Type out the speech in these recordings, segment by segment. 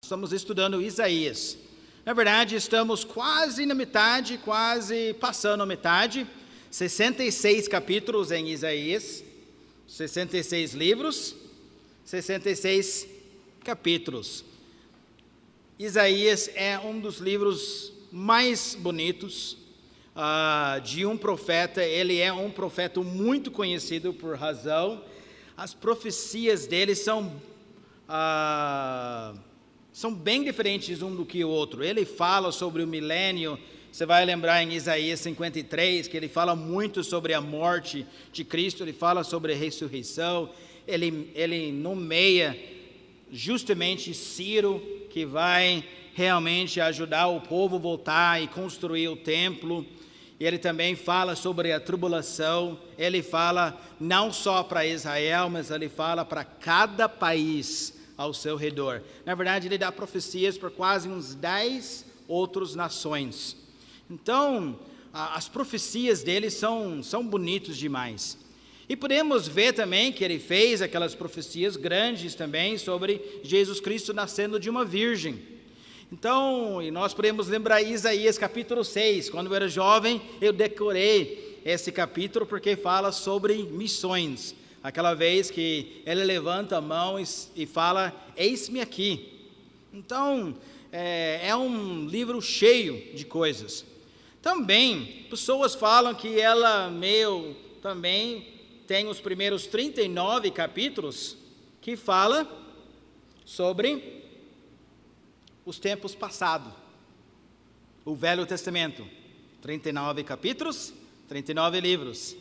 estamos estudando Isaías. Na verdade, estamos quase na metade, quase passando a metade. 66 capítulos em Isaías, 66 livros, 66 capítulos. Isaías é um dos livros mais bonitos de um profeta. Ele é um profeta muito conhecido por razão. As profecias dele são bem diferentes um do que o outro. Ele fala sobre o milênio. Você vai lembrar em Isaías 53, que ele fala muito sobre a morte de Cristo, ele fala sobre a ressurreição, ele nomeia justamente Ciro, que vai realmente ajudar o povo a voltar e construir o templo. E ele também fala sobre a tribulação. Ele fala não só para Israel, mas ele fala para cada país ao seu redor. Na verdade, ele dá profecias para quase uns 10 outras nações. Então, as profecias dele são bonitos demais. E podemos ver também que ele fez aquelas profecias grandes também sobre Jesus Cristo nascendo de uma virgem. Então, e nós podemos lembrar Isaías capítulo 6. Quando eu era jovem, eu decorei esse capítulo porque fala sobre missões. Aquela vez que ele levanta a mão e fala, eis-me aqui. Então, é um livro cheio de coisas. Também, pessoas falam que ela também tem os primeiros 39 capítulos que fala sobre os tempos passados. O Velho Testamento, 39 capítulos, 39 livros.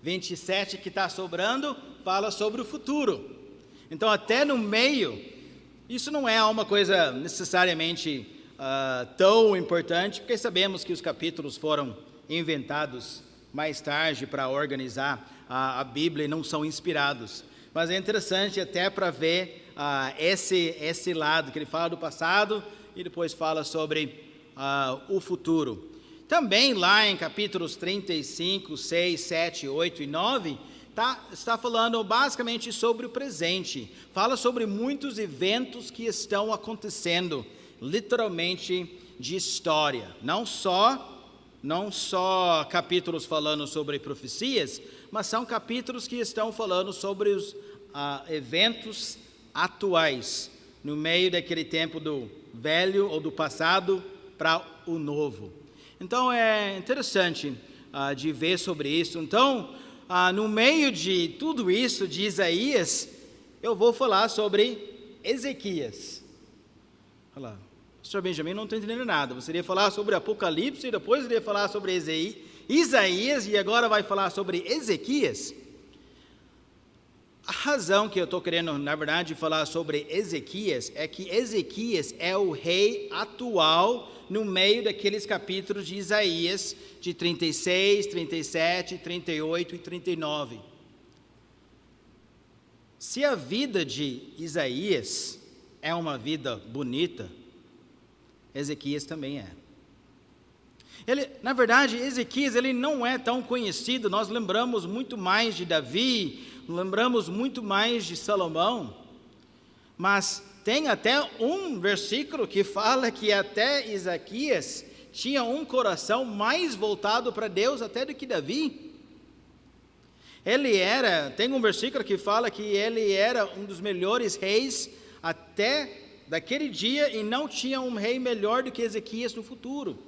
27 que está sobrando, fala sobre o futuro. Então, até no meio, isso não é uma coisa necessariamente tão importante, porque sabemos que os capítulos foram inventados mais tarde para organizar a Bíblia e não são inspirados. Mas é interessante até para ver esse lado, que ele fala do passado e depois fala sobre o futuro. Também lá em capítulos 35, 6, 7, 8 e 9, está falando basicamente sobre o presente. Fala sobre muitos eventos que estão acontecendo, literalmente de história. Não só capítulos falando sobre profecias, mas são capítulos que estão falando sobre os eventos atuais, no meio daquele tempo do velho ou do passado para o novo. Então é interessante de ver sobre isso. Então, no meio de tudo isso de Isaías, eu vou falar sobre Ezequias. Olha lá, Pastor Benjamin, não estou entendendo nada. Você iria falar sobre Apocalipse, e depois iria falar sobre Isaías, e agora vai falar sobre Ezequias? A razão que eu estou querendo, na verdade, falar sobre Ezequias é que Ezequias é o rei atual no meio daqueles capítulos de Isaías, de 36, 37, 38 e 39. Se a vida de Isaías é uma vida bonita, Ezequias também é. Na verdade, Ezequias não é tão conhecido. Nós lembramos muito mais de Davi, lembramos muito mais de Salomão, mas tem até um versículo que fala que até Ezequias tinha um coração mais voltado para Deus até do que Davi. Tem um versículo que fala que ele era um dos melhores reis até daquele dia e não tinha um rei melhor do que Ezequias no futuro.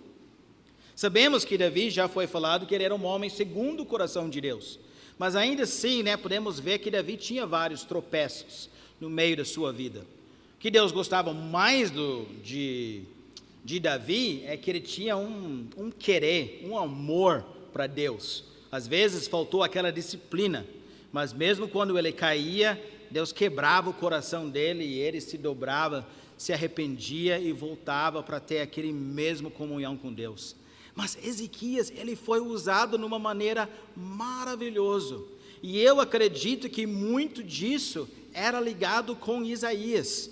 Sabemos que Davi, já foi falado que ele era um homem segundo o coração de Deus, mas ainda assim, podemos ver que Davi tinha vários tropeços no meio da sua vida. O que Deus gostava mais de Davi é que ele tinha um querer, um amor para Deus. Às vezes faltou aquela disciplina, mas mesmo quando ele caía, Deus quebrava o coração dele e ele se dobrava, se arrependia e voltava para ter aquele mesmo comunhão com Deus. Mas Ezequias, ele foi usado de uma maneira maravilhosa. E eu acredito que muito disso era ligado com Isaías.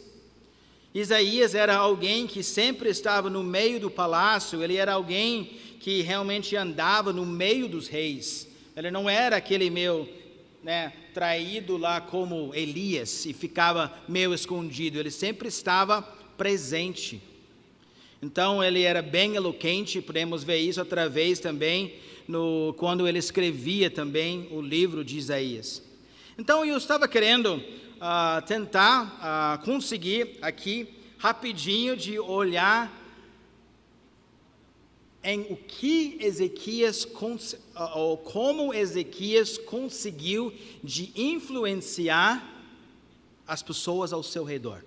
Isaías era alguém que sempre estava no meio do palácio, ele era alguém que realmente andava no meio dos reis. Ele não era aquele traído lá como Elias e ficava meio escondido. Ele sempre estava presente. Então ele era bem eloquente, podemos ver isso através também quando ele escrevia também o livro de Isaías. Então eu estava querendo tentar conseguir aqui rapidinho de olhar em o que Ezequias, ou como Ezequias conseguiu de influenciar as pessoas ao seu redor.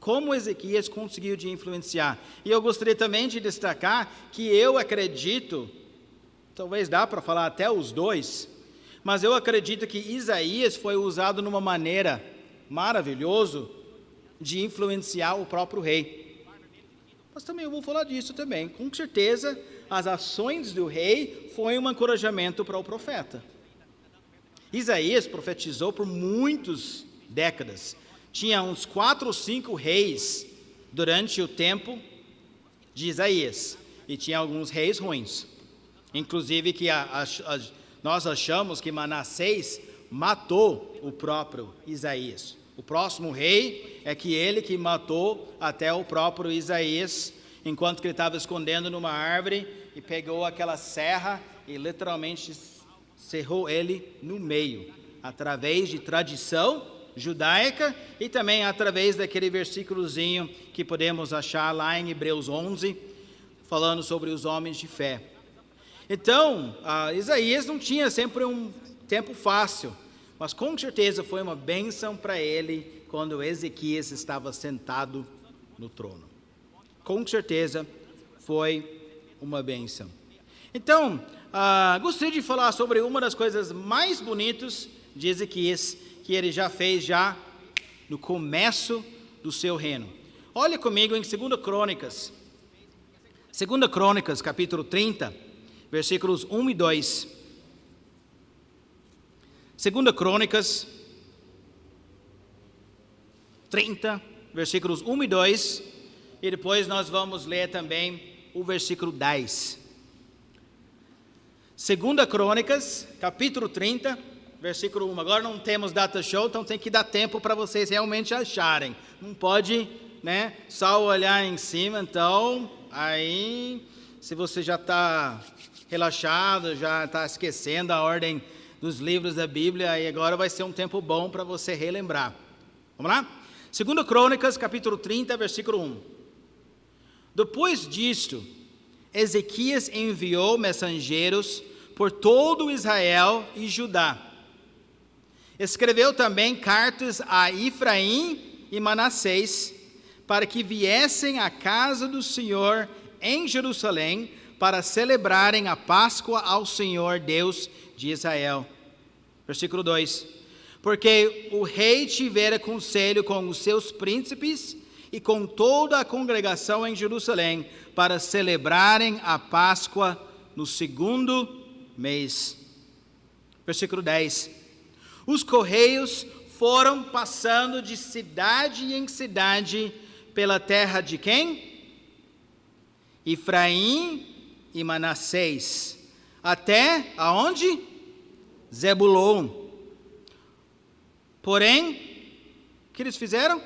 Como Ezequias conseguiu de influenciar. E eu gostaria também de destacar que eu acredito, talvez dá para falar até os dois, mas eu acredito que Isaías foi usado numa maneira maravilhosa de influenciar o próprio rei. Mas também eu vou falar disso também. Com certeza, as ações do rei foi um encorajamento para o profeta. Isaías profetizou por muitas décadas. Tinha uns 4 ou 5 reis durante o tempo de Isaías. E tinha alguns reis ruins. Inclusive que nós achamos que Manassés matou o próprio Isaías. O próximo rei é ele que matou até o próprio Isaías, enquanto que ele estava escondendo numa árvore e pegou aquela serra e literalmente cerrou ele no meio, através de tradição judaica e também através daquele versículozinho que podemos achar lá em Hebreus 11, falando sobre os homens de fé. Então, Isaías não tinha sempre um tempo fácil, mas com certeza foi uma bênção para ele quando Ezequias estava sentado no trono. Com certeza foi uma bênção. Então, gostaria de falar sobre uma das coisas mais bonitas de Ezequias, que ele já fez no começo do seu reino. Olha comigo em 2 Crônicas. 2 Crônicas, capítulo 30, versículos 1 e 2. 2 Crônicas 30, versículos 1 e 2, e depois nós vamos ler também o versículo 10. 2 Crônicas, capítulo 30, versículo 1. Agora não temos data show, então tem que dar tempo para vocês realmente acharem. Não pode, só olhar em cima. Então, aí, se você já está relaxado, já está esquecendo a ordem dos livros da Bíblia, aí agora vai ser um tempo bom para você relembrar. Vamos lá? 2 Crônicas, capítulo 30, versículo 1. Depois disto, Ezequias enviou mensageiros por todo Israel e Judá. Escreveu também cartas a Efraim e Manassés, para que viessem à casa do Senhor em Jerusalém, para celebrarem a Páscoa ao Senhor Deus de Israel. Versículo 2. Porque o rei tivera conselho com os seus príncipes e com toda a congregação em Jerusalém, para celebrarem a Páscoa no 2º mês. Versículo 10. Os correios foram passando de cidade em cidade pela terra de quem? Efraim e Manassés, até aonde? Zebulon. Porém, o que eles fizeram?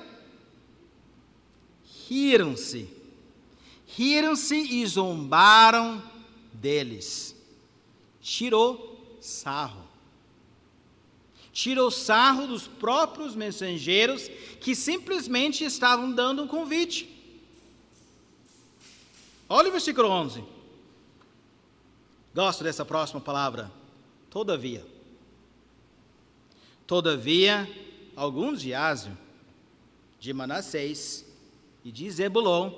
Riram-se e zombaram deles. Tirou sarro dos próprios mensageiros que simplesmente estavam dando um convite. Olha o versículo 11. Gosto dessa próxima palavra. Todavia, alguns de Ásia, de Manassés e de Zebulon,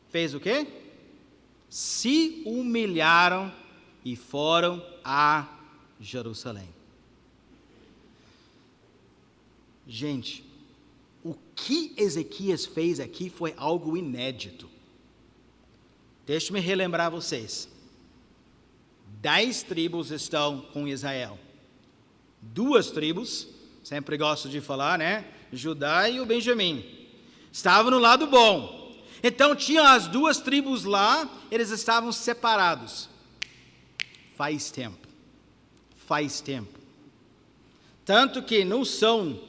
fez o quê? Se humilharam e foram a Jerusalém. Gente, o que Ezequias fez aqui foi algo inédito. Deixe-me relembrar vocês. 10 tribos estão com Israel. 2 tribos, sempre gosto de falar, Judá e o Benjamim, estavam no lado bom. Então tinha as 2 tribos lá, eles estavam separados. Faz tempo. Tanto que não são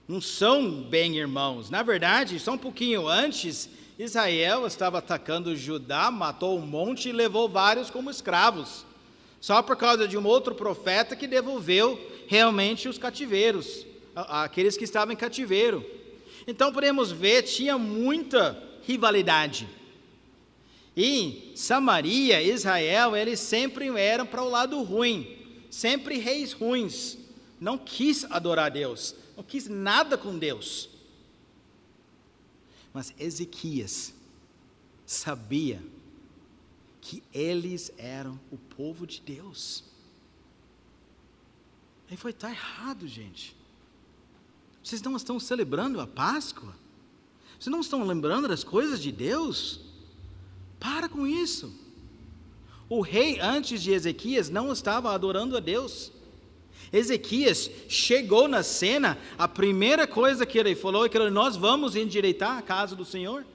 não são bem irmãos. Na verdade, só um pouquinho antes, Israel estava atacando Judá, matou um monte e levou vários como escravos. Só por causa de um outro profeta que devolveu realmente os cativeiros, aqueles que estavam em cativeiro. Então podemos ver, tinha muita rivalidade. E Samaria, Israel, eles sempre eram para o lado ruim, sempre reis ruins. Não quis adorar Deus, não quis nada com Deus. Mas Ezequias sabia que eles eram o povo de Deus. Ele foi, está errado, gente. Vocês não estão celebrando a Páscoa? Vocês não estão lembrando das coisas de Deus? Para com isso. O rei antes de Ezequias não estava adorando a Deus. Ezequias chegou na cena, a primeira coisa que ele falou é que nós vamos endireitar a casa do Senhor.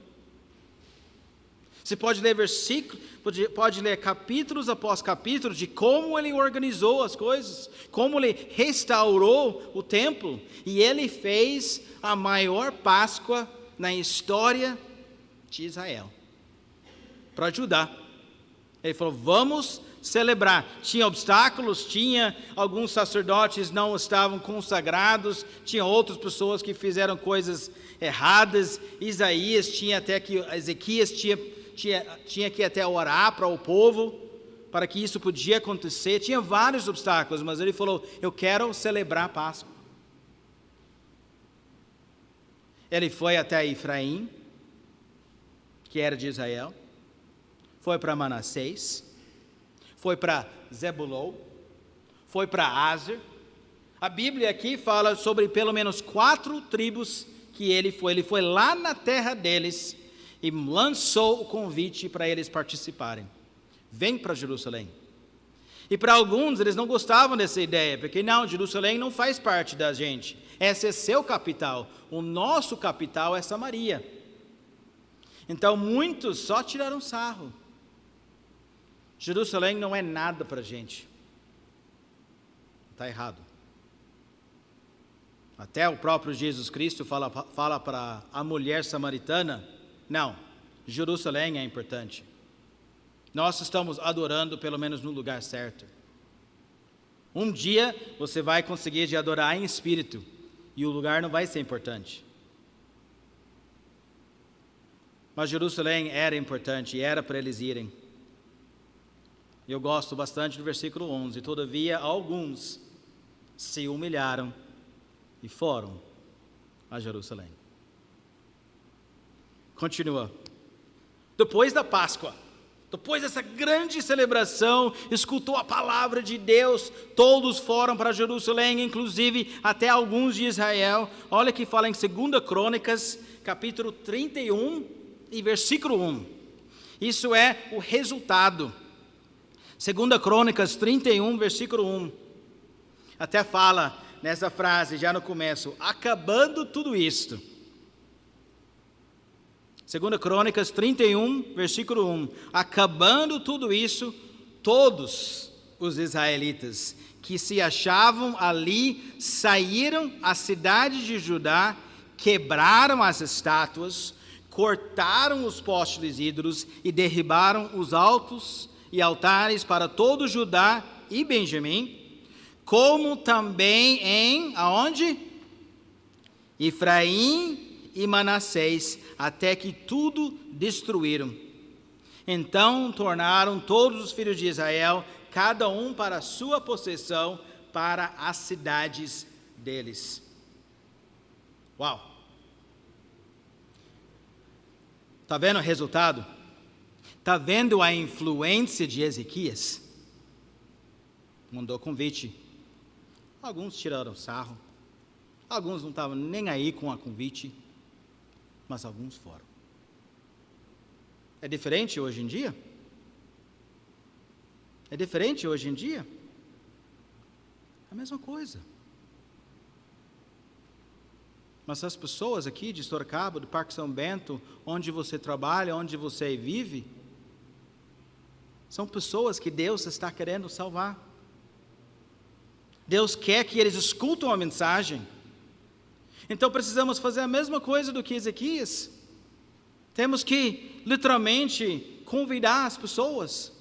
Você pode ler versículos, pode ler capítulos após capítulos de como ele organizou as coisas, como ele restaurou o templo, e ele fez a maior Páscoa na história de Israel, para ajudar. Ele falou, vamos celebrar. Tinha obstáculos, tinha alguns sacerdotes não estavam consagrados, tinha outras pessoas que fizeram coisas erradas. Ezequias tinha que até orar para o povo, para que isso podia acontecer. Tinha vários obstáculos, mas ele falou, eu quero celebrar a Páscoa. Ele foi até Efraim, que era de Israel, foi para Manassés, foi para Zebulon, foi para Aser. A Bíblia aqui fala sobre pelo menos 4 tribos que ele foi. Ele foi lá na terra deles e lançou o convite para eles participarem. Vem para Jerusalém. E para alguns eles não gostavam dessa ideia, porque não, Jerusalém não faz parte da gente. Essa é seu capital. O nosso capital é Samaria. Então muitos só tiraram sarro. Jerusalém não é nada para a gente. Está errado. Até o próprio Jesus Cristo fala para a mulher samaritana, não, Jerusalém é importante. Nós estamos adorando pelo menos no lugar certo. Um dia você vai conseguir de adorar em espírito, e o lugar não vai ser importante. Mas Jerusalém era importante, e era para eles irem. Eu gosto bastante do versículo 11. Todavia, alguns se humilharam e foram a Jerusalém. Continua. Depois da Páscoa, depois dessa grande celebração, escutou a palavra de Deus, todos foram para Jerusalém, inclusive até alguns de Israel. Olha que fala em 2 Crônicas, capítulo 31 e versículo 1. Isso é o resultado. 2 Crônicas 31, versículo 1, até fala nessa frase, já no começo, acabando tudo isto. 2 Crônicas 31, versículo 1, acabando tudo isso, todos os israelitas que se achavam ali saíram à cidade de Judá, quebraram as estátuas, cortaram os postes ídolos e derribaram os altos e altares para todo Judá e Benjamim, como também em, aonde? Efraim e Manassés, até que tudo destruíram. Então tornaram todos os filhos de Israel, cada um para a sua possessão, para as cidades deles. Uau! Está vendo o resultado? Está vendo a influência de Ezequias? Mandou convite. Alguns tiraram sarro. Alguns não estavam nem aí com a convite. Mas alguns foram. É diferente hoje em dia? É diferente hoje em dia? É a mesma coisa. Mas as pessoas aqui de Sorocaba, do Parque São Bento, onde você trabalha, onde você vive, são pessoas que Deus está querendo salvar. Deus quer que eles escutem a mensagem. Então precisamos fazer a mesma coisa do que Ezequias. Temos que literalmente convidar as pessoas,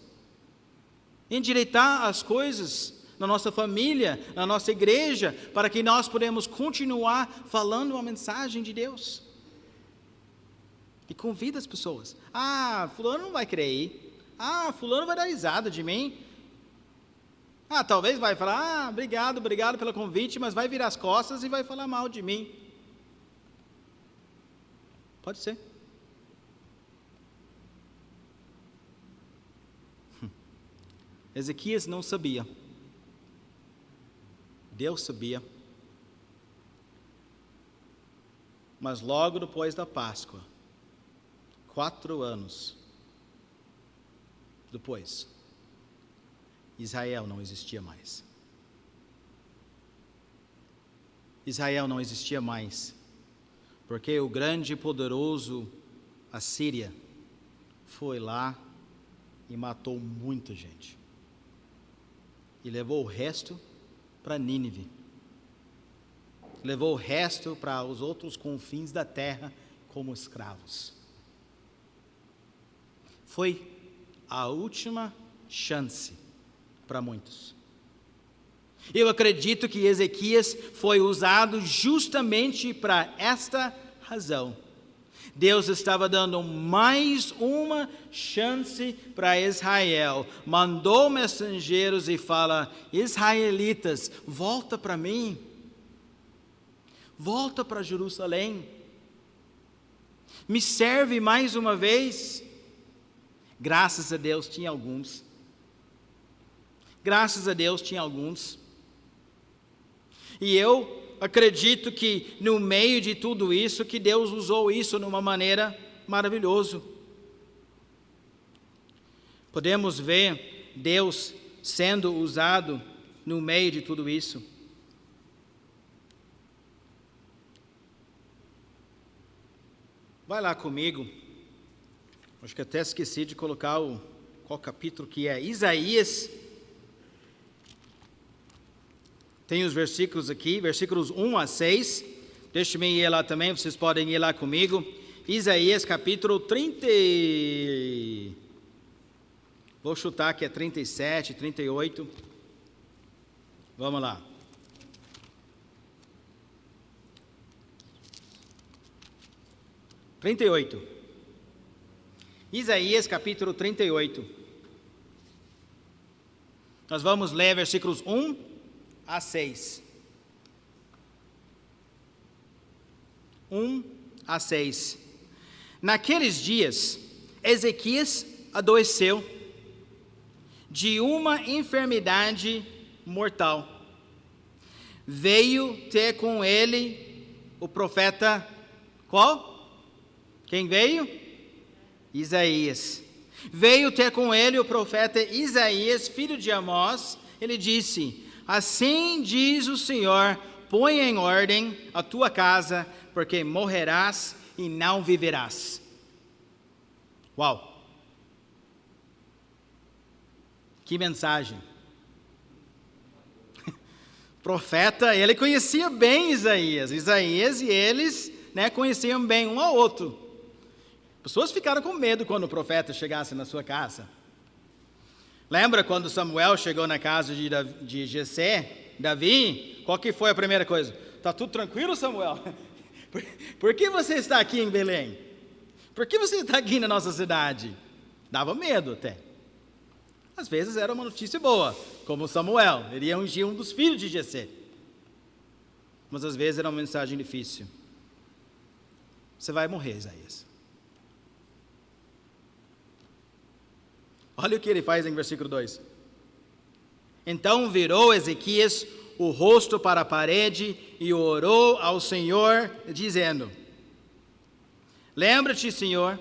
endireitar as coisas na nossa família, na nossa igreja, para que nós podemos continuar falando a mensagem de Deus. E convida as pessoas. Fulano não vai crer. Fulano vai dar risada de mim. Talvez vai falar, obrigado pelo convite, mas vai virar as costas e vai falar mal de mim. Pode ser. Ezequias não sabia. Deus sabia. Mas logo depois da Páscoa, 4 anos depois, Israel não existia mais. Israel não existia mais, porque o grande e poderoso Assíria foi lá e matou muita gente. E levou o resto para Nínive. Levou o resto para os outros confins da terra como escravos. Foi a última chance para muitos. Eu acredito que Ezequias foi usado justamente para esta razão. Deus estava dando mais uma chance para Israel. Mandou mensageiros e fala: israelitas, volta para mim. Volta para Jerusalém. Me serve mais uma vez. Graças a Deus tinha alguns. Graças a Deus tinha alguns. E eu acredito que no meio de tudo isso, que Deus usou isso de uma maneira maravilhosa. Podemos ver Deus sendo usado no meio de tudo isso. Vai lá comigo. Acho que até esqueci de colocar qual capítulo que é. Isaías. Tem os versículos aqui, versículos 1 a 6. Deixe-me ir lá também, vocês podem ir lá comigo. Isaías capítulo 30. Vou chutar que é 37, 38. Vamos lá. Isaías capítulo 38. Nós vamos ler versículos 1 a 6. 1 a 6. Naqueles dias, Ezequias adoeceu de uma enfermidade mortal. Veio ter com ele o profeta, qual? Quem veio? Isaías. Veio ter com ele o profeta Isaías, filho de Amós. Ele disse: assim diz o Senhor, põe em ordem a tua casa, porque morrerás e não viverás. Uau! Que mensagem! Profeta, ele conhecia bem Isaías e eles conheciam bem um ao outro. Pessoas ficaram com medo quando o profeta chegasse na sua casa. Lembra quando Samuel chegou na casa de Jessé, Davi? Qual que foi a primeira coisa? Está tudo tranquilo, Samuel? Por que você está aqui em Belém? Por que você está aqui na nossa cidade? Dava medo até. Às vezes era uma notícia boa, como Samuel, ele ia ungir um dos filhos de Jessé. Mas às vezes era uma mensagem difícil. Você vai morrer, Isaías. Olha o que ele faz em versículo 2. Então virou Ezequias o rosto para a parede e orou ao Senhor, dizendo: lembra-te, Senhor,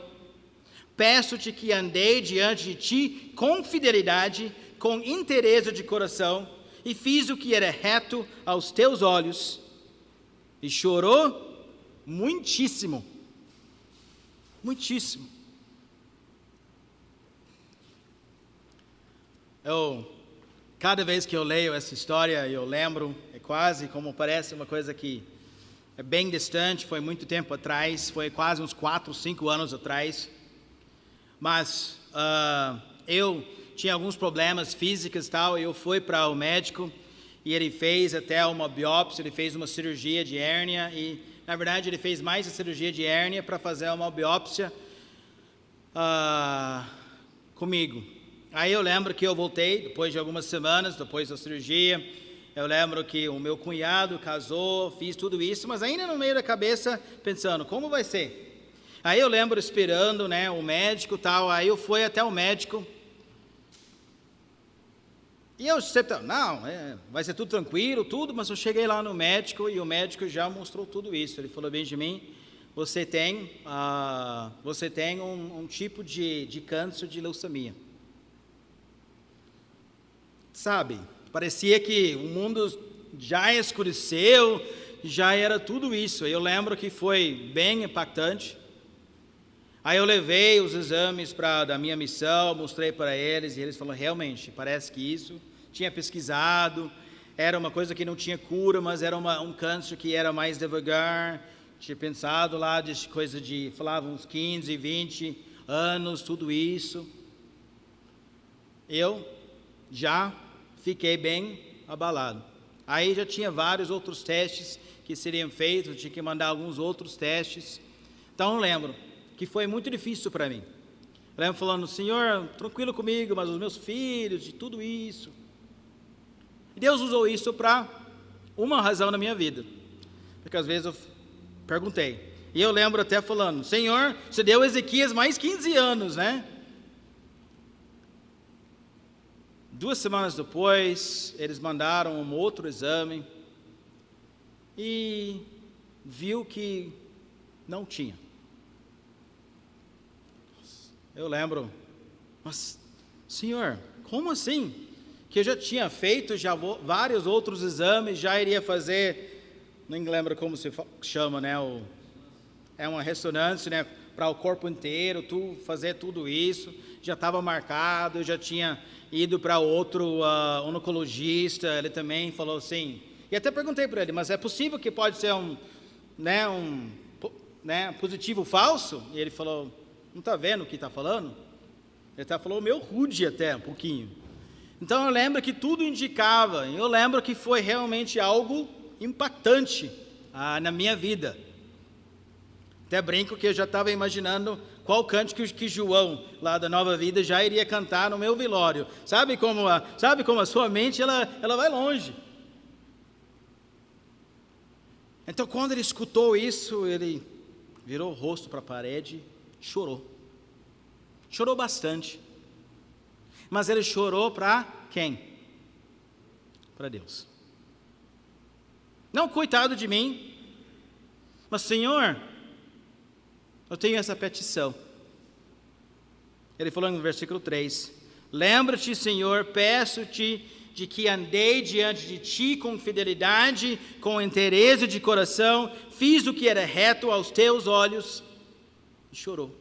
peço-te que andei diante de ti com fidelidade, com interesse de coração, e fiz o que era reto aos teus olhos. E chorou muitíssimo. Muitíssimo. Cada vez que eu leio essa história, eu lembro, é quase como parece uma coisa que é bem distante, foi muito tempo atrás, foi quase uns 4, 5 anos atrás. Mas eu tinha alguns problemas físicos e tal, e eu fui para o médico, e ele fez até uma biópsia, ele fez uma cirurgia de hérnia, e na verdade ele fez mais a cirurgia de hérnia para fazer uma biópsia comigo. Aí eu lembro que eu voltei, depois de algumas semanas, depois da cirurgia, eu lembro que o meu cunhado casou, fiz tudo isso, mas ainda no meio da cabeça, pensando, como vai ser? Aí eu lembro esperando, né, o médico e tal, aí eu fui até o médico, e eu sempre, não, vai ser tudo tranquilo, tudo, mas eu cheguei lá no médico, e o médico já mostrou tudo isso. Ele falou, Benjamin, você tem um tipo de câncer de leucemia. Sabe, parecia que o mundo já escureceu, já era tudo isso. Eu lembro que foi bem impactante. Aí eu levei os exames da minha missão, mostrei para eles, e eles falaram, realmente, parece que isso, tinha pesquisado, era uma coisa que não tinha cura, mas era um câncer que era mais devagar, tinha pensado lá de coisa de, falava uns 15, 20 anos, tudo isso. Eu já fiquei bem abalado. Aí já tinha vários outros testes que seriam feitos, tinha que mandar alguns outros testes. Então eu lembro que foi muito difícil para mim. Eu lembro falando, Senhor, tranquilo comigo, mas os meus filhos, de tudo isso. E Deus usou isso para uma razão na minha vida. Porque às vezes eu perguntei. E eu lembro até falando, Senhor, você deu a Ezequias mais 15 anos, né? 2 semanas depois, eles mandaram um outro exame e viu que não tinha. Eu lembro, mas, Senhor, como assim? Que eu já tinha feito vários outros exames, já iria fazer, nem lembro como se chama, né? É uma ressonância, né? Para o corpo inteiro, fazer tudo isso, já estava marcado, eu já tinha ido para outro oncologia, ele também falou assim, e até perguntei para ele, mas é possível que pode ser um positivo falso? E ele falou, não está vendo o que está falando? Ele falou meio rude até, um pouquinho. Então eu lembro que tudo indicava, eu lembro que foi realmente algo impactante na minha vida. Até brinco que eu já estava imaginando qual cântico que João, lá da Nova Vida, já iria cantar no meu velório. Sabe como a sua mente, ela vai longe. Então quando ele escutou isso, ele virou o rosto para a parede, chorou. Chorou bastante. Mas ele chorou para quem? Para Deus. Não, coitado de mim. Mas, Senhor, eu tenho essa petição. Ele falou no versículo 3. Lembra-te, Senhor, peço-te de que andei diante de ti com fidelidade, com interesse de coração, fiz o que era reto aos teus olhos. E chorou.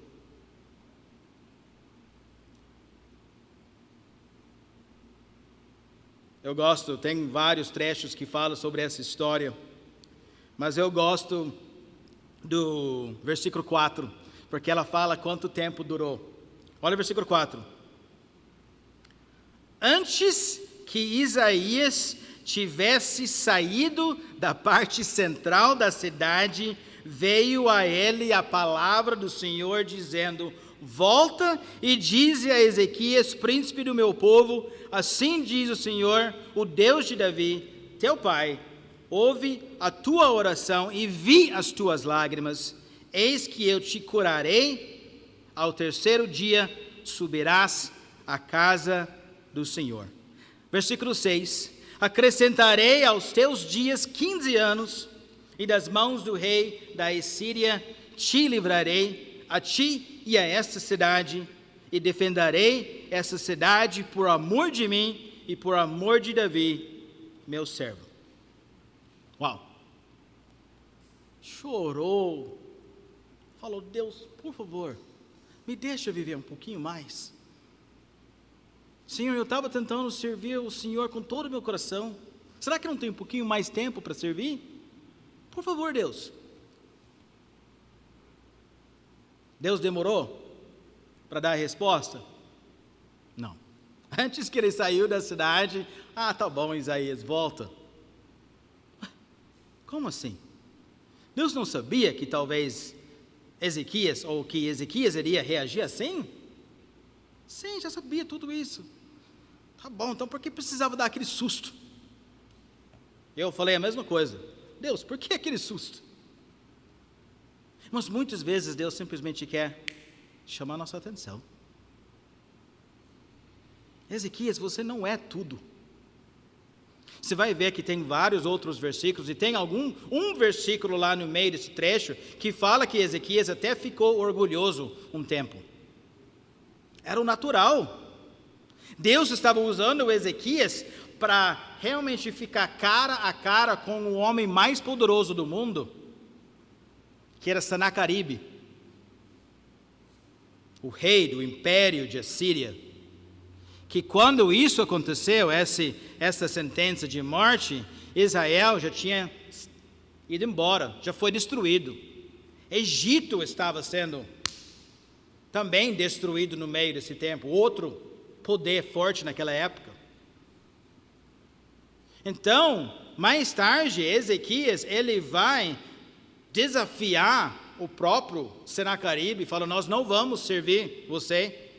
Eu gosto, tem vários trechos que falam sobre essa história, mas eu gosto do versículo 4, porque ela fala quanto tempo durou. Olha o versículo 4. Antes que Isaías tivesse saído da parte central da cidade, veio a ele a palavra do Senhor, dizendo: volta e dize a Ezequias, príncipe do meu povo, assim diz o Senhor, o Deus de Davi, teu pai, ouve a tua oração e vi as tuas lágrimas, eis que eu te curarei, ao terceiro dia subirás à casa do Senhor. Versículo 6, acrescentarei aos teus dias 15 anos, e das mãos do rei da Assíria te livrarei, a ti e a esta cidade, e defenderei essa cidade por amor de mim e por amor de Davi, meu servo. Uau! Chorou, falou: Deus, por favor, me deixa viver um pouquinho mais. Senhor, eu estava tentando servir o Senhor com todo o meu coração. Será que não tem um pouquinho mais tempo para servir? Por favor, Deus. Deus demorou para dar a resposta? Não. Antes que ele saiu da cidade, tá bom, Isaías, volta. Como assim? Deus não sabia que talvez Ezequias, ou que Ezequias iria reagir assim? Sim, já sabia tudo isso. Tá bom, então por que precisava dar aquele susto? Eu falei a mesma coisa. Deus, por que aquele susto? Mas muitas vezes Deus simplesmente quer chamar nossa atenção. Ezequias, você não é tudo. Você vai ver que tem vários outros versículos, e tem um versículo lá no meio desse trecho, que fala que Ezequias até ficou orgulhoso um tempo. Era o natural. Deus estava usando o Ezequias para realmente ficar cara a cara com o homem mais poderoso do mundo, que era Senaqueribe, o rei do império de Assíria. Que quando isso aconteceu, essa sentença de morte, Israel já tinha ido embora, já foi destruído. Egito estava sendo também destruído no meio desse tempo, outro poder forte naquela época. Então, mais tarde, Ezequias, ele vai desafiar o próprio Senaqueribe e fala: nós não vamos servir você.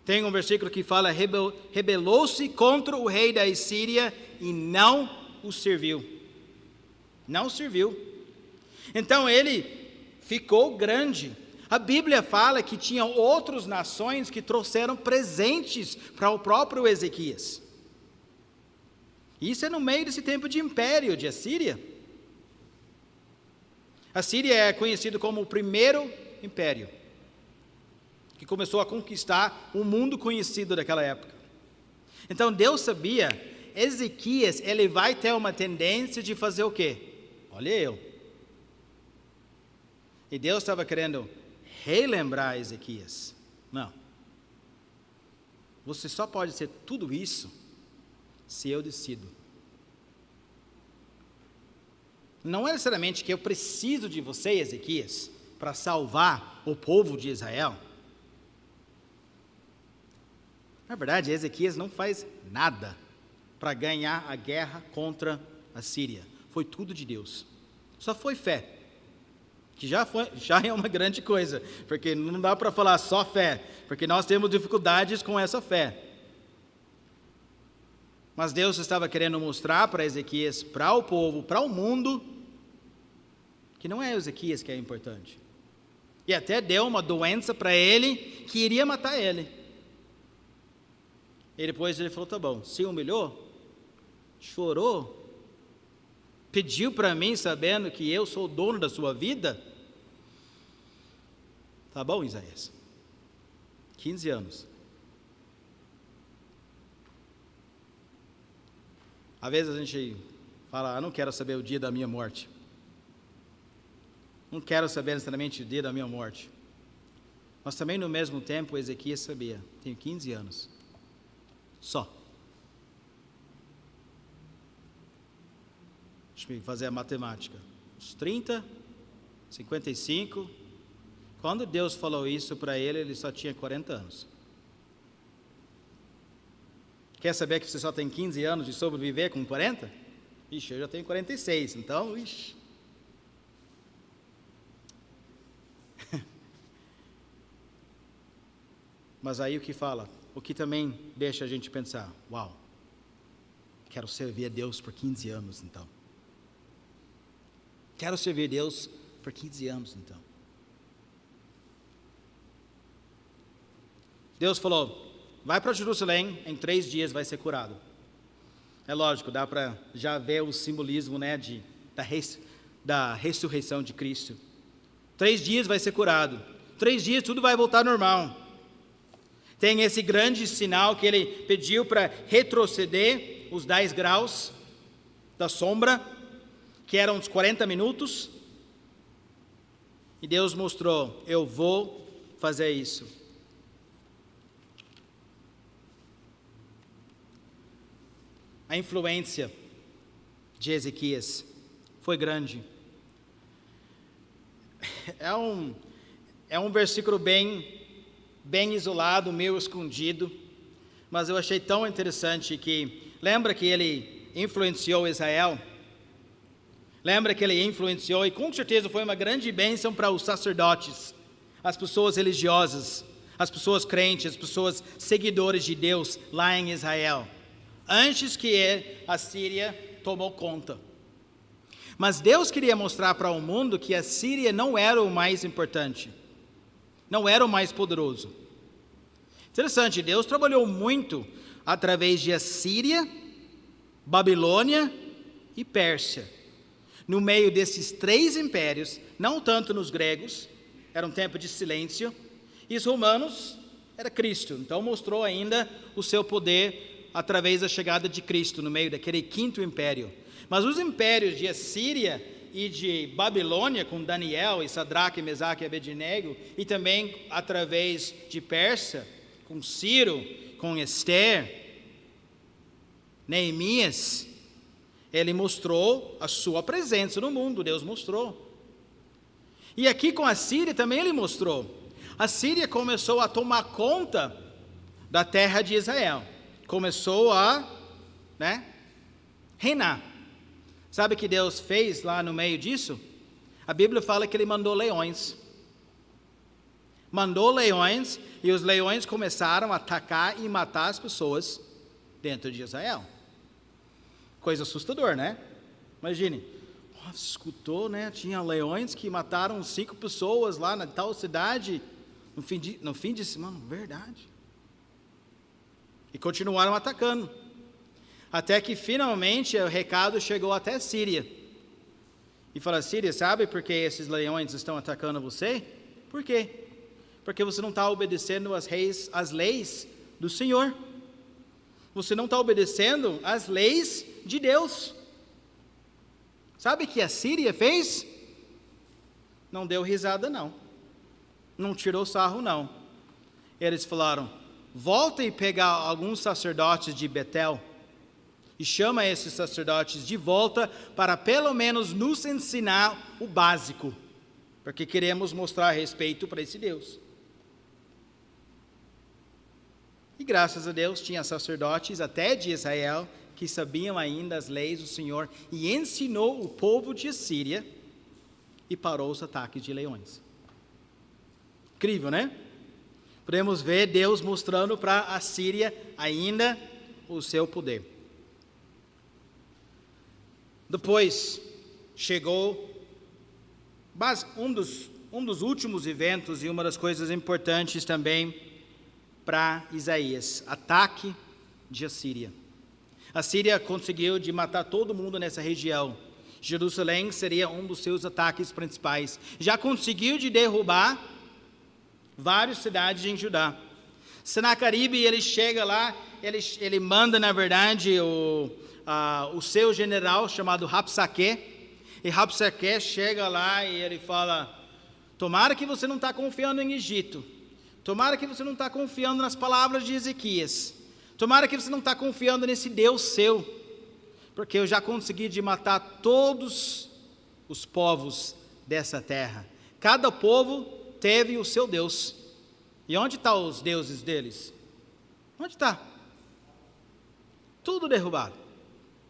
Tem um versículo que fala: rebelou-se contra o rei da Assíria e não o serviu. Não serviu. Então ele ficou grande. A Bíblia fala que tinha outras nações que trouxeram presentes para o próprio Ezequias. Isso é no meio desse tempo de império de Assíria. A Síria é conhecido como o primeiro império, que começou a conquistar o mundo conhecido daquela época. Então Deus sabia, Ezequias, ele vai ter uma tendência de fazer o quê? Olha eu. E Deus estava querendo relembrar Ezequias. Não. Você só pode ser tudo isso se eu decido. Não é necessariamente que eu preciso de você, Ezequias, para salvar o povo de Israel. Na verdade, Ezequias não faz nada para ganhar a guerra contra a Síria. Foi tudo de Deus. Só foi fé, que já é uma grande coisa, porque não dá para falar só fé, porque nós temos dificuldades com essa fé. Mas Deus estava querendo mostrar para Ezequias, para o povo, para o mundo, que não é Ezequias que é importante. E até deu uma doença para ele que iria matar ele. E depois ele falou: tá bom, se humilhou, chorou, pediu para mim sabendo que eu sou o dono da sua vida. Tá bom, Isaías, 15 anos. Às vezes a gente fala: não quero saber o dia da minha morte. Não quero saber necessariamente o dia da minha morte. Mas também no mesmo tempo Ezequias sabia: tenho 15 anos. Só. Deixa eu fazer a matemática. Uns 30, 55. Quando Deus falou isso para ele, ele só tinha 40 anos. Quer saber que você só tem 15 anos de sobreviver com 40? Ixi, eu já tenho 46, então, ixi. Mas aí o que fala? O que também deixa a gente pensar: uau, quero servir a Deus por 15 anos então. Quero servir a Deus por 15 anos então. Deus falou: vai para Jerusalém, em 3 dias vai ser curado. É lógico, dá para já ver o simbolismo, né, da ressurreição de Cristo. 3 dias vai ser curado. 3 dias tudo vai voltar ao normal. Tem esse grande sinal que ele pediu para retroceder os 10 graus da sombra, que eram uns 40 minutos. E Deus mostrou: eu vou fazer isso. A influência de Ezequias foi grande. É um versículo bem isolado, meio escondido, mas eu achei tão interessante que, lembra que ele influenciou Israel? Lembra que ele influenciou, e com certeza foi uma grande bênção para os sacerdotes, as pessoas religiosas, as pessoas crentes, as pessoas seguidores de Deus lá em Israel, antes que a Síria tomou conta. Mas Deus queria mostrar para o mundo que a Síria não era o mais importante, não era o mais poderoso. Interessante, Deus trabalhou muito através de Assíria, Babilônia e Pérsia. No meio desses 3 impérios, não tanto nos gregos, era um tempo de silêncio, e os romanos era Cristo. Então mostrou ainda o seu poder através da chegada de Cristo no meio daquele 5º império. Mas os impérios de Assíria e de Babilônia, com Daniel e Sadraque, Mesaque e Abednego, e também através de Pérsia, com Ciro, com Esther, Neemias, ele mostrou a sua presença no mundo, Deus mostrou. E aqui com a Síria também ele mostrou. A Síria começou a tomar conta da terra de Israel, começou a reinar. Sabe o que Deus fez lá no meio disso? A Bíblia fala que ele mandou leões. Mandou leões, e os leões começaram a atacar e matar as pessoas dentro de Israel. Coisa assustadora, né? Imagine, escutou, né? Tinha leões que mataram 5 pessoas lá na tal cidade, no fim de semana, verdade. E continuaram atacando. Até que finalmente o recado chegou até a Síria. E fala, Síria, sabe por que esses leões estão atacando você? Por quê? Porque você não está obedecendo às leis do Senhor. Você não está obedecendo às leis de Deus. Sabe o que a Síria fez? Não deu risada não. Não tirou sarro não. Eles falaram, volta e pega alguns sacerdotes de Betel e chama esses sacerdotes de volta para pelo menos nos ensinar o básico, porque queremos mostrar respeito para esse Deus. E graças a Deus tinha sacerdotes até de Israel que sabiam ainda as leis do Senhor e ensinou o povo de Síria e parou os ataques de leões. Incrível, né? Podemos ver Deus mostrando para a Síria ainda o seu poder. Depois chegou um dos últimos eventos e uma das coisas importantes também para Isaías, ataque de Assíria. A Síria conseguiu de matar todo mundo nessa região. Jerusalém seria um dos seus ataques principais. Já conseguiu de derrubar várias cidades em Judá. Senaqueribe, ele chega lá, ele manda, na verdade, o seu general chamado Rapsaque, e Rapsaque chega lá e ele fala, tomara que você não está confiando em Egito, tomara que você não está confiando nas palavras de Ezequias, tomara que você não está confiando nesse Deus seu, porque eu já consegui de matar todos os povos dessa terra. Cada povo teve o seu Deus. E onde estão os deuses deles? Onde está? Tudo derrubado.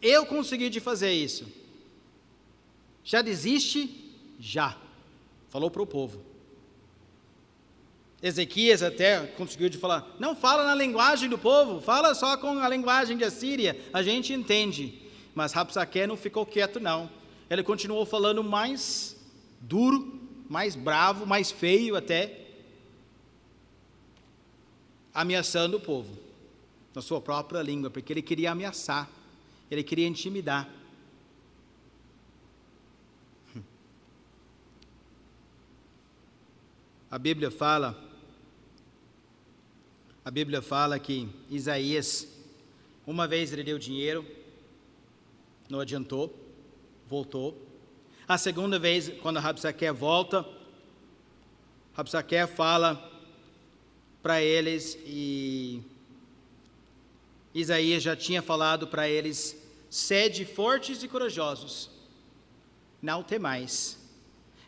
Eu consegui de fazer isso. Já desiste? Já. Falou para o povo. Ezequias até conseguiu de falar, não fala na linguagem do povo, fala só com a linguagem de Assíria, a gente entende. Mas Rapsaque não ficou quieto não. Ele continuou falando mais duro, mais bravo, mais feio até, ameaçando o povo, na sua própria língua, porque ele queria ameaçar, ele queria intimidar. A Bíblia fala que Isaías, uma vez ele deu dinheiro, não adiantou, voltou. A segunda vez, quando Rapsaque volta, Rapsaque fala para eles, e Isaías já tinha falado para eles, sede fortes e corajosos, não temais,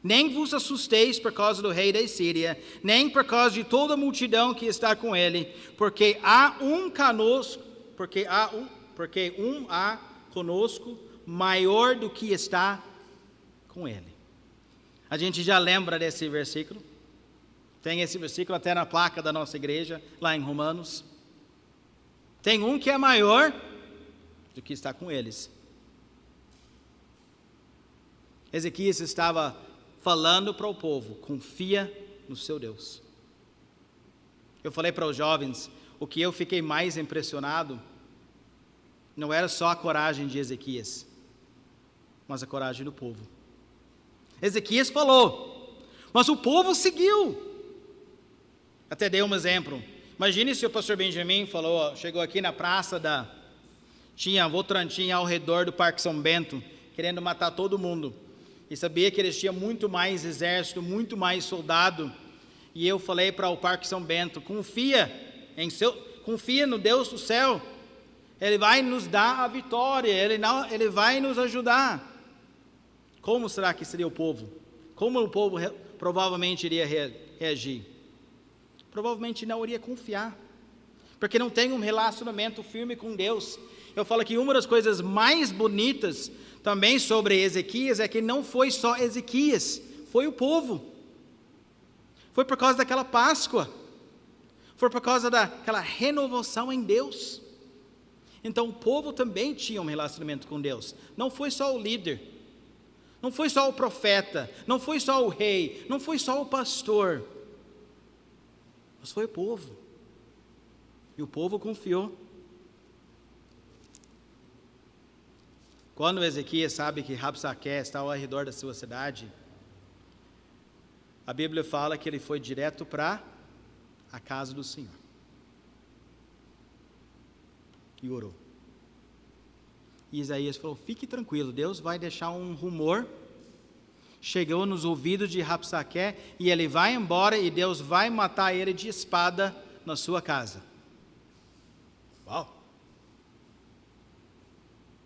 nem vos assusteis por causa do rei da Síria, nem por causa de toda a multidão que está com ele, porque há conosco maior do que está com ele. A gente já lembra desse versículo. Tem esse versículo até na placa da nossa igreja, lá em Romanos. Tem um que é maior do que está com eles. Ezequias estava falando para o povo: confia no seu Deus. Eu falei para os jovens, o que eu fiquei mais impressionado não era só a coragem de Ezequias, mas a coragem do povo. Ezequias falou, mas o povo seguiu. Até dei um exemplo. Imagine se o pastor Benjamin falou, chegou aqui na praça tinha Votorantim ao redor do Parque São Bento, querendo matar todo mundo. E sabia que eles tinham muito mais exército, muito mais soldado. E eu falei para o Parque São Bento, confia no Deus do céu. Ele vai nos dar a vitória, Ele vai nos ajudar. Como será que seria o povo? Como o povo provavelmente iria reagir? Provavelmente não iria confiar, porque não tem um relacionamento firme com Deus. Eu falo que uma das coisas mais bonitas também sobre Ezequias é que não foi só Ezequias, foi o povo. Foi por causa daquela Páscoa, foi por causa daquela renovação em Deus. Então o povo também tinha um relacionamento com Deus. Não foi só o líder, não foi só o profeta, não foi só o rei, não foi só o pastor, mas foi o povo. E o povo confiou. Quando Ezequias sabe que Rabsaque está ao redor da sua cidade, a Bíblia fala que ele foi direto para a casa do Senhor e orou. E Isaías falou: fique tranquilo, Deus vai deixar um rumor. Chegou nos ouvidos de Rabsaque e ele vai embora e Deus vai matar ele de espada na sua casa. Uau!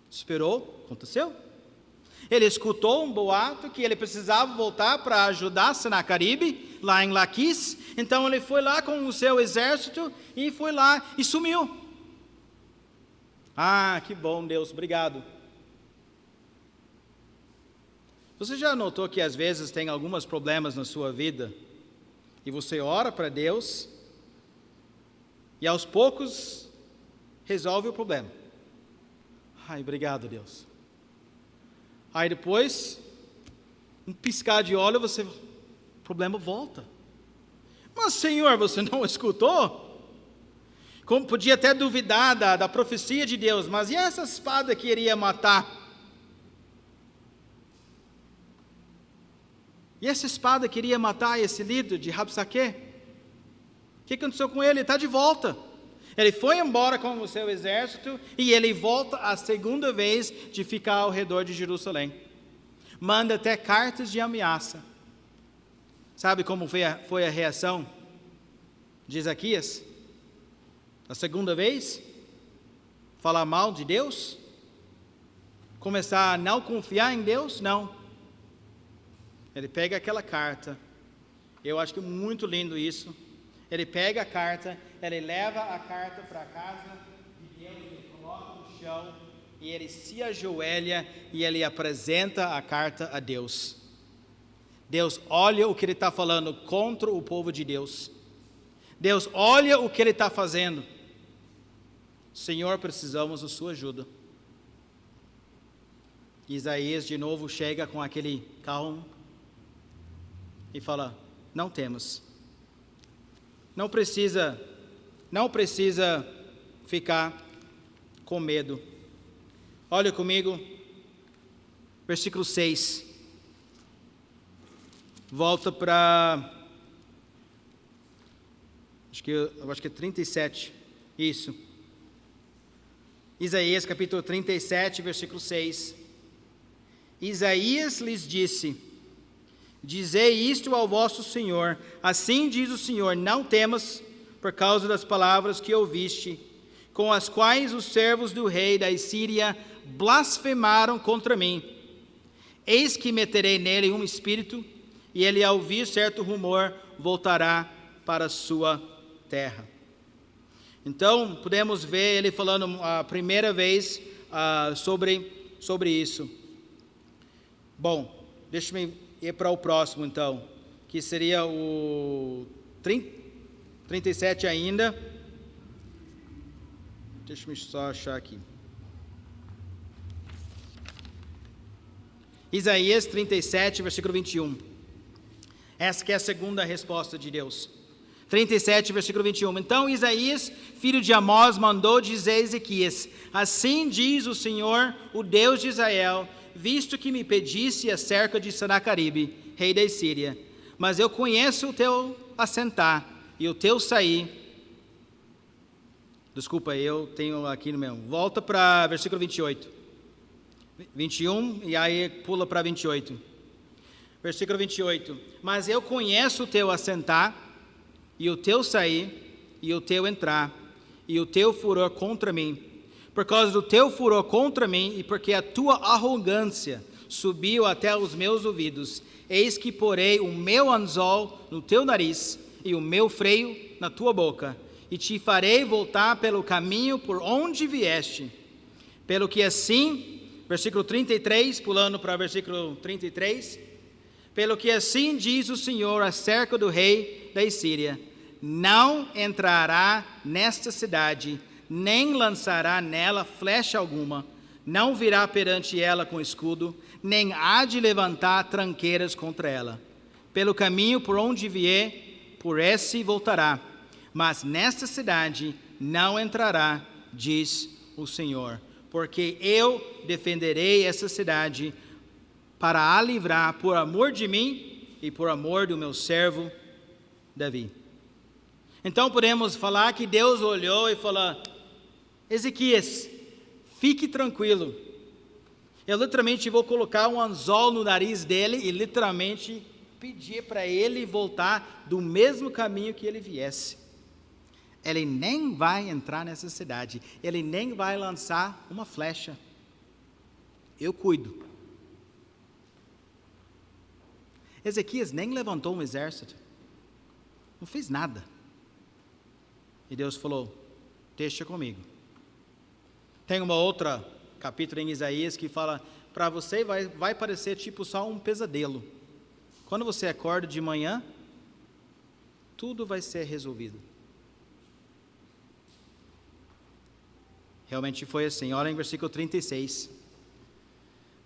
Esperou, aconteceu. Ele escutou um boato que ele precisava voltar para ajudar Senaqueribe, lá em Laquis. Então ele foi lá com o seu exército e foi lá e sumiu. Ah, que bom, Deus, obrigado. Você já notou que às vezes tem alguns problemas na sua vida e você ora para Deus e aos poucos resolve o problema? Ai, obrigado, Deus. Aí depois, um piscar de olho, o problema volta. Mas Senhor, você não escutou? Como podia até duvidar da profecia de Deus, mas e essa espada que iria matar? E essa espada queria matar esse líder de Rabsaque? O que aconteceu com ele? Ele está de volta. Ele foi embora com o seu exército e ele volta a segunda vez de ficar ao redor de Jerusalém. Manda até cartas de ameaça. Sabe como foi a reação de Ezequias? A segunda vez? Falar mal de Deus? Começar a não confiar em Deus? Não. Ele pega aquela carta, eu acho que é muito lindo isso. Ele pega a carta, ele leva a carta para a casa de Deus, ele coloca no chão e ele se ajoelha e ele apresenta a carta a Deus. Deus olha o que ele está falando contra o povo de Deus. Deus olha o que ele está fazendo. Senhor, precisamos da sua ajuda. Isaías de novo chega com aquele calmo e fala: não temos. Não precisa ficar com medo. Olha comigo, versículo 6. Volta para, eu acho que é 37, isso. Isaías capítulo 37, versículo 6. Isaías lhes disse: dizei isto ao vosso Senhor, assim diz o Senhor, não temas por causa das palavras que ouviste, com as quais os servos do rei da Síria blasfemaram contra mim. Eis que meterei nele um espírito, e ele, ao ouvir certo rumor, voltará para a sua terra. Então, podemos ver ele falando a primeira vez sobre isso. Bom, deixa-me ir para o próximo, então, que seria o 37 ainda. Deixa-me só achar aqui. Isaías 37, versículo 21. Essa que é a segunda resposta de Deus. 37, versículo 21. Então Isaías, filho de Amós, mandou dizer a Ezequias: assim diz o Senhor, o Deus de Israel, visto que me pedisse acerca de Senacaribe, rei da Síria, mas eu conheço o teu assentar e o teu sair. Desculpa, eu tenho aqui no meu. Volta para versículo 28. 21 e aí pula para 28. Versículo 28. Mas eu conheço o teu assentar e o teu sair e o teu entrar e o teu furor contra mim. Por causa do teu furor contra mim e porque a tua arrogância subiu até os meus ouvidos, eis que porei o meu anzol no teu nariz e o meu freio na tua boca, e te farei voltar pelo caminho por onde vieste. Pelo que assim, versículo 33, pulando para o versículo 33, pelo que assim diz o Senhor acerca do rei da Síria: não entrará nesta cidade, nem lançará nela flecha alguma, não virá perante ela com escudo, nem há de levantar tranqueiras contra ela. Pelo caminho por onde vier, por esse voltará, mas nesta cidade não entrará, diz o Senhor, porque eu defenderei essa cidade para a livrar por amor de mim e por amor do meu servo Davi. Então podemos falar que Deus olhou e falou: Ezequias, fique tranquilo, eu literalmente vou colocar um anzol no nariz dele e literalmente pedir para ele voltar do mesmo caminho que ele viesse. Ele nem vai entrar nessa cidade, ele nem vai lançar uma flecha. Eu cuido. Ezequias nem levantou um exército, não fez nada. E Deus falou: deixa comigo. Tem uma outra capítulo em Isaías que fala, para você vai parecer tipo só um pesadelo. Quando você acorda de manhã, tudo vai ser resolvido. Realmente foi assim. Olha em versículo 36.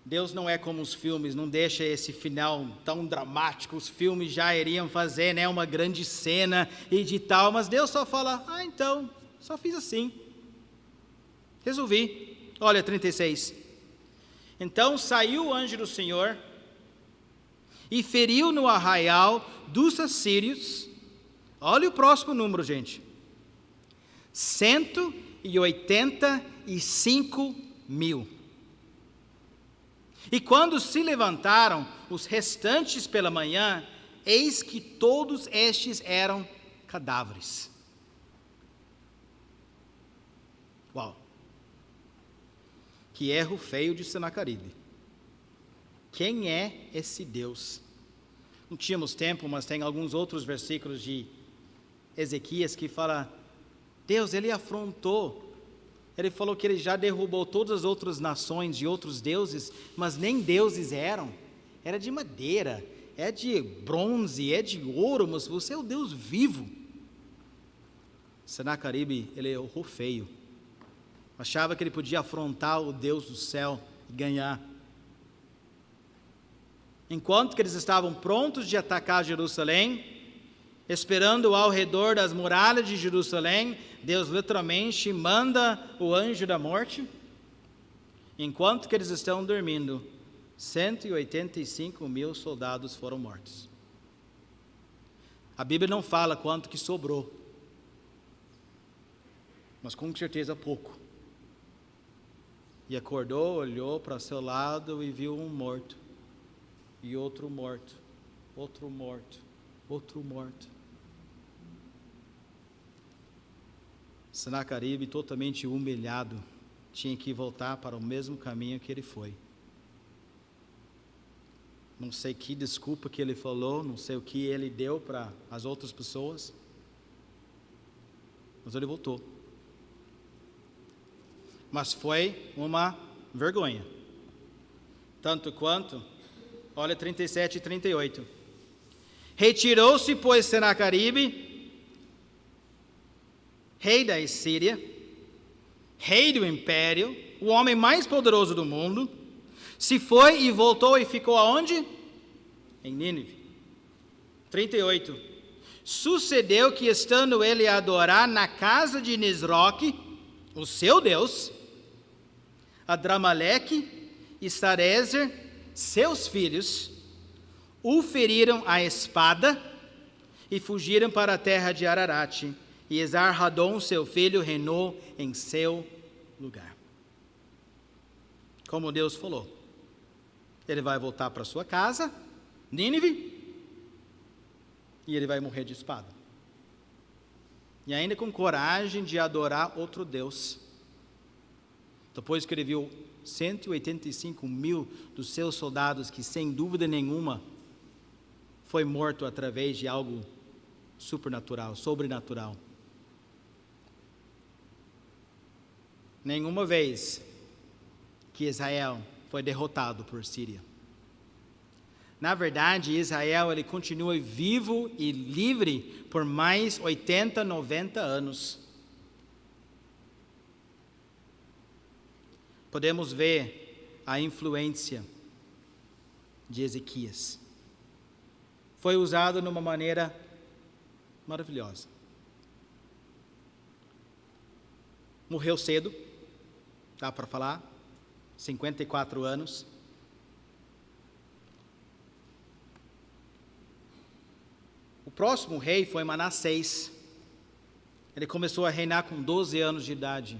Deus não é como os filmes, não deixa esse final tão dramático. Os filmes já iriam fazer, né, uma grande cena e de tal, mas Deus só fala: então, só fiz assim. Resolvi. Olha, 36. Então saiu o anjo do Senhor e feriu no arraial dos assírios. Olha o próximo número, gente. 185.000. E quando se levantaram os restantes pela manhã, eis que todos estes eram cadáveres. Uau! Que erro feio de Senacaribe. Quem é esse Deus? Não tínhamos tempo, mas tem alguns outros versículos de Ezequias que fala: Deus, ele afrontou. Ele falou que ele já derrubou todas as outras nações de outros deuses, mas nem deuses eram. Era de madeira, é de bronze, é de ouro, mas você é o Deus vivo. Senacaribe, ele errou feio. Achava que ele podia afrontar o Deus do céu e ganhar. Enquanto que eles estavam prontos de atacar Jerusalém, esperando ao redor das muralhas de Jerusalém, Deus literalmente manda o anjo da morte. Enquanto que eles estão dormindo, 185.000 soldados foram mortos. A Bíblia não fala quanto que sobrou, mas com certeza pouco. E acordou, olhou para seu lado e viu um morto, e outro morto, outro morto, outro morto. Senacaribe, totalmente humilhado, tinha que voltar para o mesmo caminho que ele foi. Não sei que desculpa que ele falou, não sei o que ele deu para as outras pessoas, mas ele voltou. Mas foi uma vergonha. Tanto quanto, olha 37 e 38. Retirou-se, pois, Senaqueribe, rei da Assíria, rei do império, o homem mais poderoso do mundo, se foi e voltou e ficou aonde? Em Nínive. 38. Sucedeu que, estando ele a adorar na casa de Nisroque, o seu Deus, Adrameleque e Sarezer, seus filhos, o feriram à espada e fugiram para a terra de Ararate, e Esarhadon, seu filho, reinou em seu lugar. Como Deus falou, ele vai voltar para sua casa, Nínive, e ele vai morrer de espada. E ainda com coragem de adorar outro Deus. Depois que ele viu 185 mil dos seus soldados, que sem dúvida nenhuma foi morto através de algo supernatural, sobrenatural. Nenhuma vez que Israel foi derrotado por Síria. Na verdade, Israel ele continua vivo e livre por mais 80, 90 anos. Podemos ver a influência de Ezequias. Foi usado de uma maneira maravilhosa. Morreu cedo, dá para falar, 54 anos. O próximo rei foi Manassés. Ele começou a reinar com 12 anos de idade.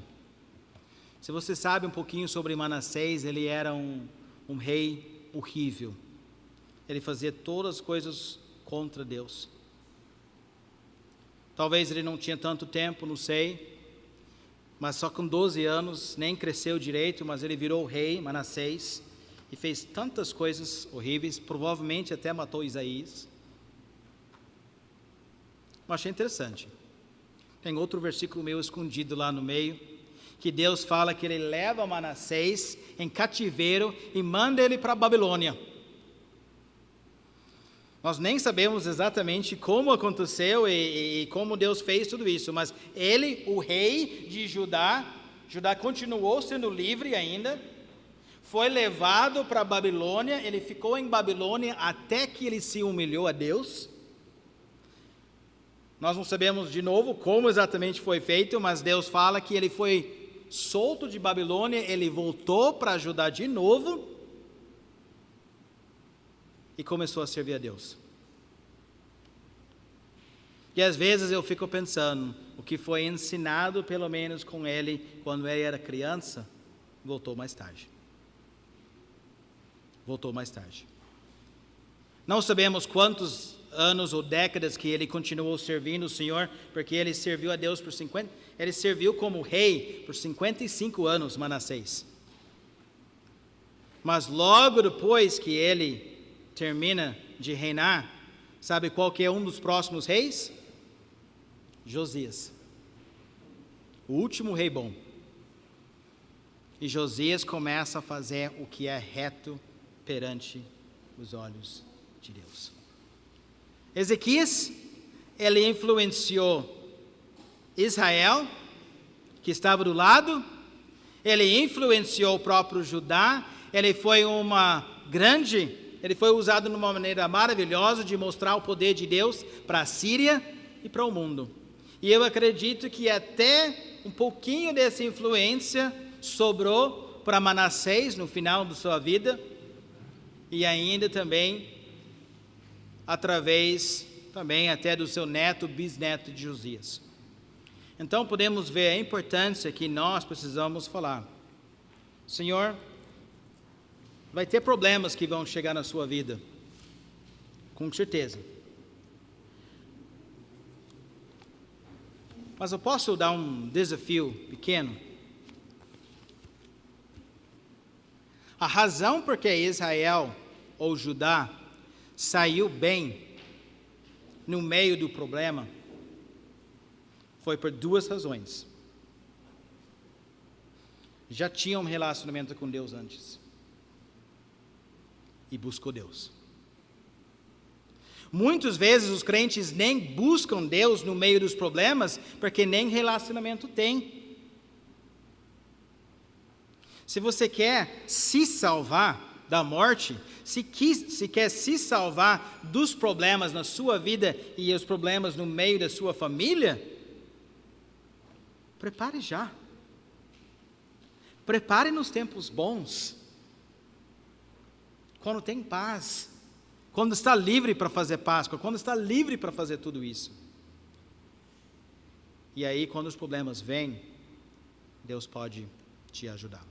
Se você sabe um pouquinho sobre Manassés, ele era um rei horrível. Ele fazia todas as coisas contra Deus. Talvez ele não tinha tanto tempo, não sei. Mas só com 12 anos, nem cresceu direito, mas ele virou rei, Manassés, e fez tantas coisas horríveis, provavelmente até matou Isaías. Mas achei interessante. Tem outro versículo meu escondido lá no meio, que Deus fala que ele leva Manassés em cativeiro e manda ele para a Babilônia. Nós nem sabemos exatamente como aconteceu e como Deus fez tudo isso, mas ele, o rei de Judá continuou sendo livre ainda, foi levado para a Babilônia, ele ficou em Babilônia até que ele se humilhou a Deus. Nós não sabemos de novo como exatamente foi feito, mas Deus fala que ele foi solto de Babilônia, ele voltou para Judá de novo e começou a servir a Deus. E às vezes eu fico pensando, o que foi ensinado pelo menos com ele quando ele era criança, voltou mais tarde. Voltou mais tarde. Não sabemos quantos anos ou décadas que ele continuou servindo o Senhor, porque ele serviu a Deus por 50, ele serviu como rei por 55 anos, Manassés. Mas logo depois que ele termina de reinar, sabe qual que é um dos próximos reis? Josias. O último rei bom. E Josias começa a fazer o que é reto perante os olhos de Deus. Ezequias, ele influenciou Israel, que estava do lado, ele influenciou o próprio Judá, ele foi usado de uma maneira maravilhosa de mostrar o poder de Deus para a Síria e para o mundo. E eu acredito que até um pouquinho dessa influência sobrou para Manassés no final da sua vida, e ainda também através também até do seu neto, bisneto de Josias. Então podemos ver a importância que nós precisamos falar. Senhor, vai ter problemas que vão chegar na sua vida, com certeza. Mas eu posso dar um desafio pequeno? A razão por que Israel ou Judá saiu bem no meio do problema, foi por duas razões. Já tinha um relacionamento com Deus antes e buscou Deus. Muitas vezes os crentes nem buscam Deus no meio dos problemas, porque nem relacionamento tem. Se você quer se salvar da morte, se quer se salvar dos problemas na sua vida e os problemas no meio da sua família, prepare já. Prepare nos tempos bons, quando tem paz, quando está livre para fazer Páscoa, quando está livre para fazer tudo isso. E aí, quando os problemas vêm, Deus pode te ajudar.